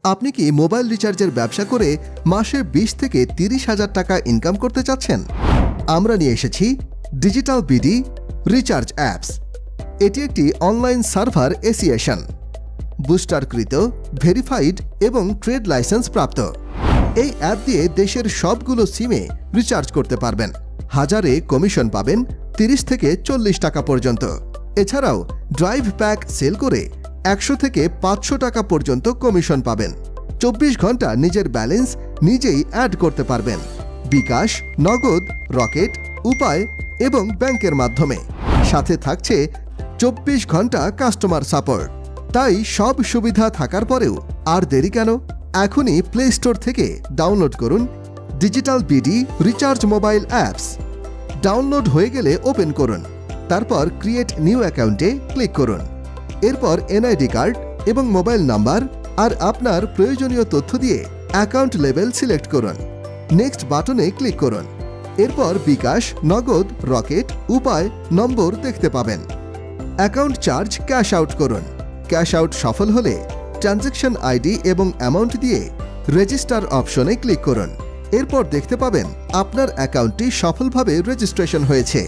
আপনি কি মোবাইল রিচার্জের ব্যবসা করে মাসে 20 থেকে 30,000 টাকা ইনকাম করতে চাচ্ছেন? আমরা নিয়ে এসেছি ডিজিটাল বিডি রিচার্জ অ্যাপস। এটি একটি অনলাইন সার্ভার অ্যাসোসিয়েশন, বুস্টারকৃত, ভেরিফাইড এবং ট্রেড লাইসেন্স প্রাপ্ত। এই অ্যাপ দিয়ে দেশের সবগুলো সিমে রিচার্জ করতে পারবেন। হাজারে কমিশন পাবেন 30 থেকে 40 টাকা পর্যন্ত। এছাড়াও ড্রাইভ প্যাক সেল করে 100 থেকে 500 টাকা পর্যন্ত কমিশন পাবেন। 24 ঘন্টা নিজের ব্যালেন্স নিজেই অ্যাড করতে পারবেন বিকাশ, নগদ, রকেট, উপায় এবং ব্যাংকের মাধ্যমে। সাথে থাকছে 24 ঘন্টা কাস্টমার সাপোর্ট। তাই সব সুবিধা থাকার পরেও আর দেরি কেন? এখনই প্লে স্টোর থেকে ডাউনলোড করুন digital BD recharge mobile apps. Download হয়ে গেলে ওপেন করুন, তারপর ক্রিয়েট নিউ অ্যাকাউন্টে ক্লিক করুন। এরপর এনআইডি কার্ড এবং মোবাইল নাম্বার আর আপনার প্রয়োজনীয় তথ্য দিয়ে অ্যাকাউন্ট লেভেল সিলেক্ট করুন। নেক্সট বাটনে ক্লিক করুন। এরপর বিকাশ, নগদ, রকেট, উপায় নম্বর দেখতে পাবেন। অ্যাকাউন্ট চার্জ ক্যাশ আউট করুন। ক্যাশ আউট সফল হলে ট্রানজ্যাকশন আইডি এবং অ্যামাউন্ট দিয়ে রেজিস্টার অপশনে ক্লিক করুন। এরপর দেখতে পাবেন আপনার অ্যাকাউন্টটি সফলভাবে রেজিস্ট্রেশন হয়েছে।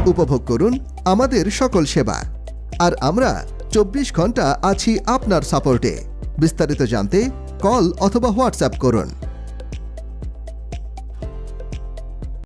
উপভোগ করুন আমাদের সকল সেবা। আর আমরা 24 ঘন্টা আছি আপনার সাপোর্টে। বিস্তারিত জানতে কল অথবা হোয়াটসঅ্যাপ করুন।